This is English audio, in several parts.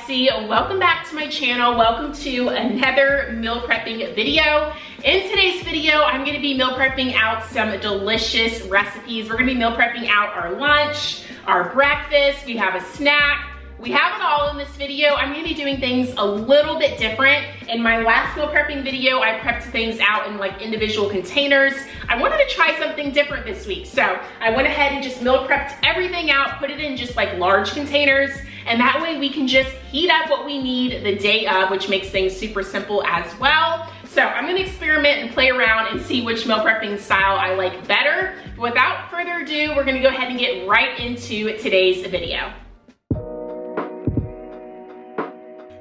Lexy. Welcome back to my channel. Welcome to another meal prepping video. In today's video, I'm gonna be meal prepping out some delicious recipes. We're gonna be meal prepping out our lunch, our breakfast, we have a snack. We have it all in this video. I'm gonna be doing things a little bit different. In my last meal prepping video, I prepped things out in like individual containers. I wanted to try something different this week. So I went ahead and just meal prepped everything out, put it in just like large containers. And that way we can just heat up what we need the day of, which makes things super simple as well. So I'm gonna experiment and play around and see which meal prepping style I like better. But without further ado, we're gonna go ahead and get right into today's video.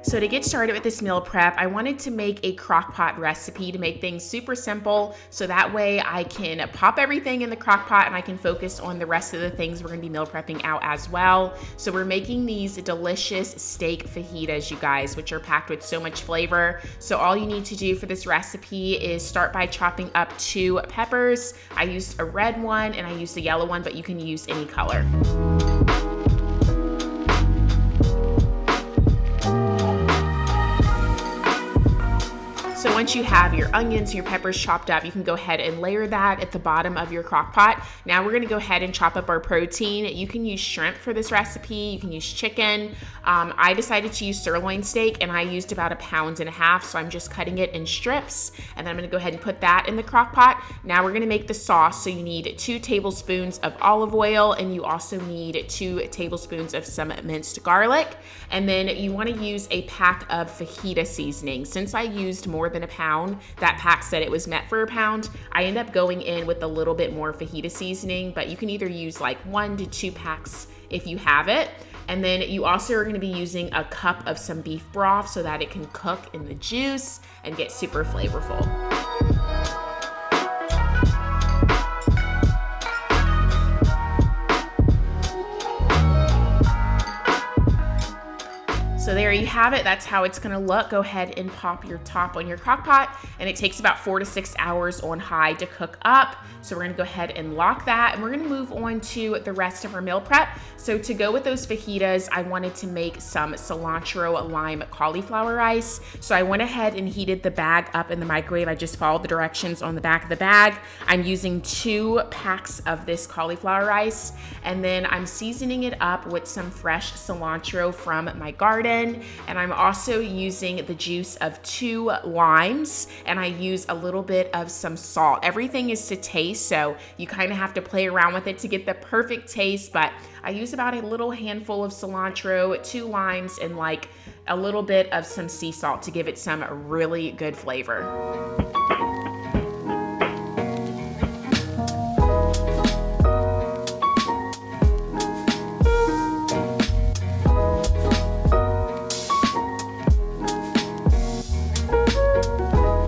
So to get started with this meal prep, I wanted to make a crock pot recipe to make things super simple. So that way I can pop everything in the crock pot and I can focus on the rest of the things we're gonna be meal prepping out as well. So we're making these delicious steak fajitas, you guys, which are packed with so much flavor. So all you need to do for this recipe is start by chopping up 2 peppers. I used a red one and I used a yellow one, but you can use any color. So once you have your onions and your peppers chopped up, you can go ahead and layer that at the bottom of your crock pot. Now we're gonna go ahead and chop up our protein. You can use shrimp for this recipe, you can use chicken. I decided to use sirloin steak and I used about 1.5 pounds, so I'm just cutting it in strips. And then I'm gonna go ahead and put that in the crock pot. Now we're gonna make the sauce. So you need 2 tablespoons of olive oil and you also need 2 tablespoons of some minced garlic. And then you wanna use a pack of fajita seasoning. Since I used more than 1 pound, that pack said it was meant for 1 pound. I end up going in with a little bit more fajita seasoning, but you can either use like 1 to 2 packs if you have it. And then you also are gonna be using a cup of some beef broth so that it can cook in the juice and get super flavorful. So there you have it. That's how it's gonna look. Go ahead and pop your top on your crock pot, and it takes about 4 to 6 hours on high to cook up. So we're gonna go ahead and lock that, and we're gonna move on to the rest of our meal prep. So to go with those fajitas, I wanted to make some cilantro lime cauliflower rice. So I went ahead and heated the bag up in the microwave. I just followed the directions on the back of the bag. I'm using 2 packs of this cauliflower rice, and then I'm seasoning it up with some fresh cilantro from my garden. And I'm also using the juice of 2 limes, and I use a little bit of some salt. Everything is to taste, so you kind of have to play around with it to get the perfect taste, but I use about a little handful of cilantro, 2 limes, and like a little bit of some sea salt to give it some really good flavor.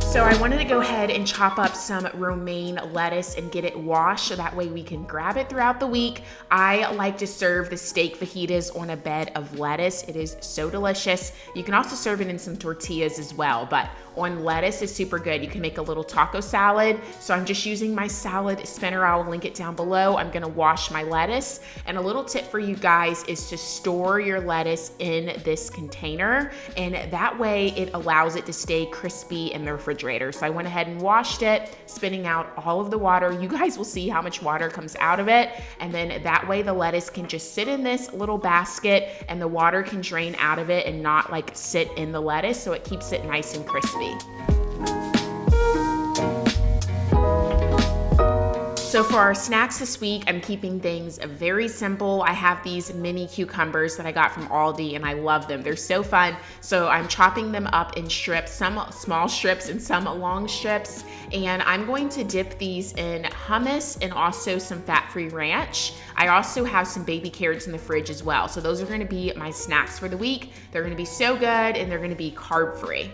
So I wanted to go ahead and chop up some romaine lettuce and get it washed so that way we can grab it throughout the week. I like to serve the steak fajitas on a bed of lettuce. It is so delicious. You can also serve it in some tortillas as well, but on lettuce is super good. You can make a little taco salad. So I'm just using my salad spinner. I'll link it down below. I'm gonna wash my lettuce. And a little tip for you guys is to store your lettuce in this container. And that way it allows it to stay crispy in the refrigerator. So I went ahead and washed it, spinning out all of the water. You guys will see how much water comes out of it. And then that way the lettuce can just sit in this little basket and the water can drain out of it and not like sit in the lettuce. So it keeps it nice and crispy. So for our snacks this week, I'm keeping things very simple. I have these mini cucumbers that I got from Aldi and I love them. They're so fun. So I'm chopping them up in strips, some small strips and some long strips. And I'm going to dip these in hummus and also some fat-free ranch. I also have some baby carrots in the fridge as well. So those are gonna be my snacks for the week. They're gonna be so good and they're gonna be carb-free.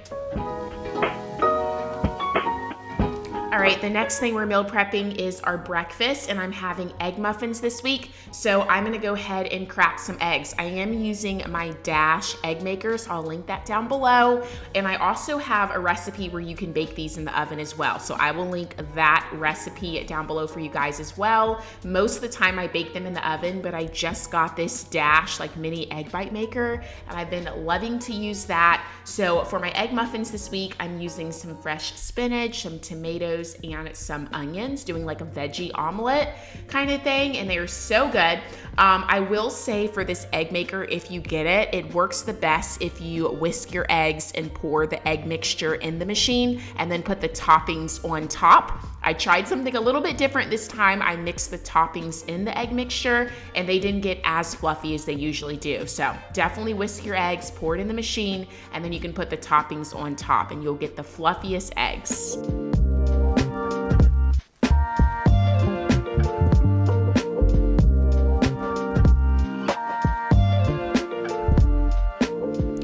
All right, the next thing we're meal prepping is our breakfast, and I'm having egg muffins this week. So I'm gonna go ahead and crack some eggs. I am using my Dash egg maker, so I'll link that down below. And I also have a recipe where you can bake these in the oven as well. So I will link that recipe down below for you guys as well. Most of the time I bake them in the oven, but I just got this Dash like mini egg bite maker, and I've been loving to use that. So for my egg muffins this week, I'm using some fresh spinach, some tomatoes, and some onions, doing like a veggie omelet kind of thing, and they are so good. I will say for this egg maker, if you get it, it works the best if you whisk your eggs and pour the egg mixture in the machine and then put the toppings on top. I tried something a little bit different this time. I mixed the toppings in the egg mixture and they didn't get as fluffy as they usually do. So definitely whisk your eggs, pour it in the machine, and then you can put the toppings on top and you'll get the fluffiest eggs.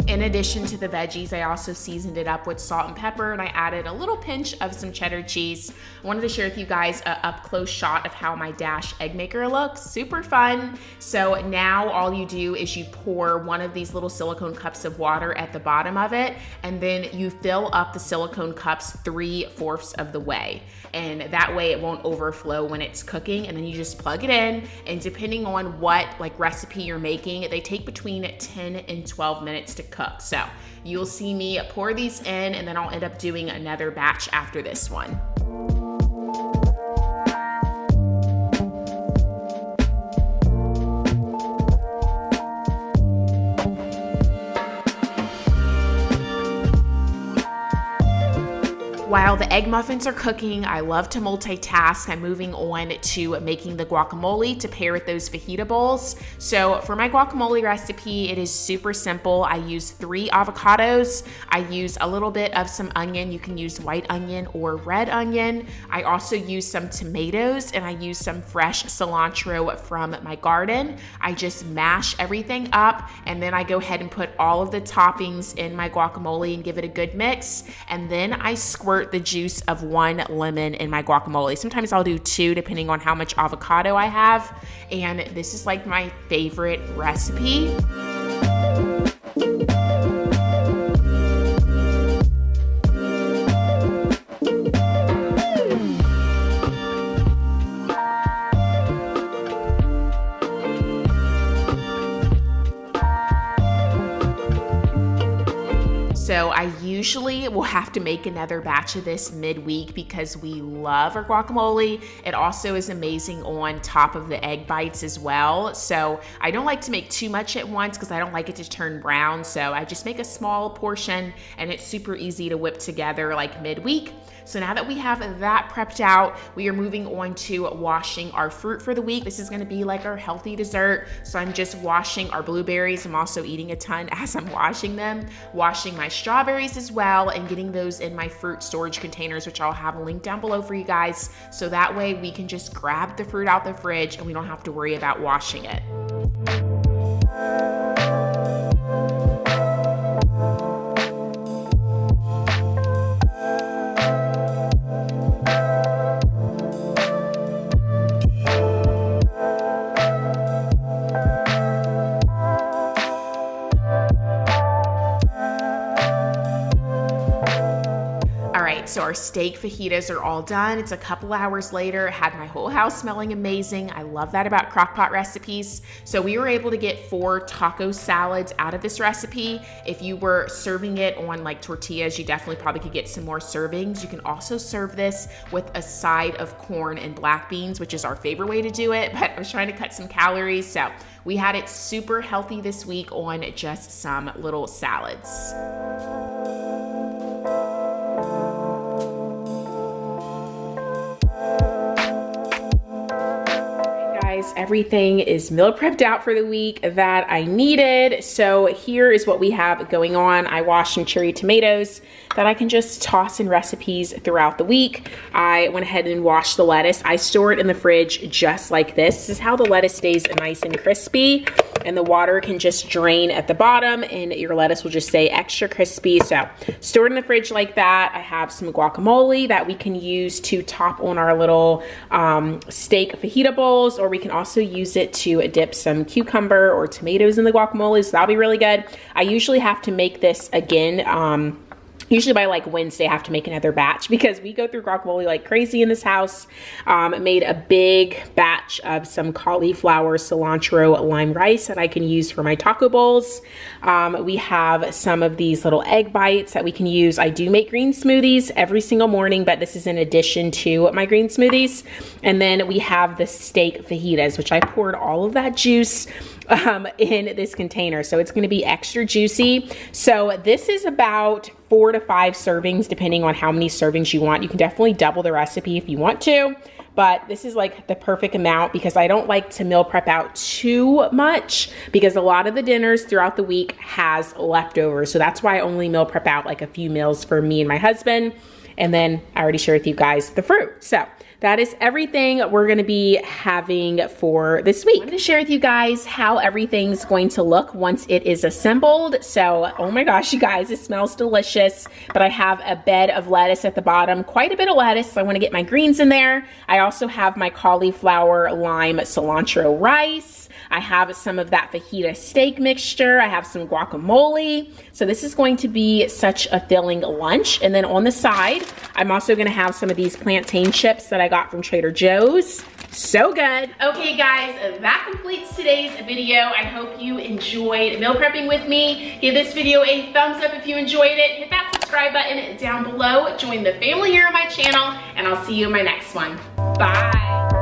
In addition to the veggies, I also seasoned it up with salt and pepper, and I added a little pinch of some cheddar cheese. I wanted to share with you guys an up-close shot of how my Dash egg maker looks. Super fun. So now all you do is you pour one of these little silicone cups of water at the bottom of it, and then you fill up the silicone cups 3/4 of the way. And that way it won't overflow when it's cooking, and then you just plug it in, and depending on what like recipe you're making, they take between 10 and 12 minutes to cook. So you'll see me pour these in, and then I'll end up doing another batch after this one. While the egg muffins are cooking, I love to multitask. I'm moving on to making the guacamole to pair with those fajita bowls. So for my guacamole recipe, it is super simple. I use 3 avocados. I use a little bit of some onion. You can use white onion or red onion. I also use some tomatoes, and I use some fresh cilantro from my garden. I just mash everything up, and then I go ahead and put all of the toppings in my guacamole and give it a good mix. And then I squirt the juice of 1 lemon in my guacamole. Sometimes I'll do 2 depending on how much avocado I have. And this is like my favorite recipe. So I usually will have to make another batch of this midweek because we love our guacamole. It also is amazing on top of the egg bites as well. So I don't like to make too much at once because I don't like it to turn brown. So I just make a small portion, and it's super easy to whip together like midweek. So now that we have that prepped out, we are moving on to washing our fruit for the week. This is gonna be like our healthy dessert. So I'm just washing our blueberries. I'm also eating a ton as I'm washing them. Washing my strawberries as well, and getting those in my fruit storage containers, which I'll have a link down below for you guys. So that way we can just grab the fruit out the fridge and we don't have to worry about washing it. So our steak fajitas are all done. It's a couple hours later. I had my whole house smelling amazing. I love that about Crockpot recipes. So we were able to get 4 taco salads out of this recipe. If you were serving it on like tortillas, you definitely probably could get some more servings. You can also serve this with a side of corn and black beans, which is our favorite way to do it, but I was trying to cut some calories. So we had it super healthy this week on just some little salads. guys, everything is meal prepped out for the week that I needed. So here is what we have going on. I washed some cherry tomatoes that I can just toss in recipes throughout the week. I went ahead and washed the lettuce. I store it in the fridge just like this. This is how the lettuce stays nice and crispy, and the water can just drain at the bottom and your lettuce will just stay extra crispy. So stored in the fridge like that. I have some guacamole that we can use to top on our little steak fajita bowls, or we can also use it to dip some cucumber or tomatoes in the guacamole, so that'll be really good. I usually have to make this again, usually by like Wednesday, I have to make another batch because we go through guacamole like crazy in this house. Made a big batch of some cauliflower, cilantro, lime rice that I can use for my taco bowls. We have some of these little egg bites that we can use. I do make green smoothies every single morning, but this is in addition to my green smoothies. And then we have the steak fajitas, which I poured all of that juice in this container, so it's going to be extra juicy. So this is about 4 to 5 servings depending on how many servings you want. You can definitely double the recipe if you want to, but this is like the perfect amount because I don't like to meal prep out too much because a lot of the dinners throughout the week has leftovers. So that's why I only meal prep out like a few meals for me and my husband. And then I already shared with you guys the fruit. So that is everything we're gonna be having for this week. I'm gonna share with you guys how everything's going to look once it is assembled. So, oh my gosh, you guys, it smells delicious. But I have a bed of lettuce at the bottom, quite a bit of lettuce. So I wanna get my greens in there. I also have my cauliflower, lime, cilantro rice. I have some of that fajita steak mixture. I have some guacamole. So this is going to be such a filling lunch. And then on the side, I'm also gonna have some of these plantain chips that I got from Trader Joe's. So good. Okay guys, that completes today's video. I hope you enjoyed meal prepping with me. Give this video a thumbs up if you enjoyed it. Hit that subscribe button down below. Join the family here on my channel, and I'll see you in my next one. Bye.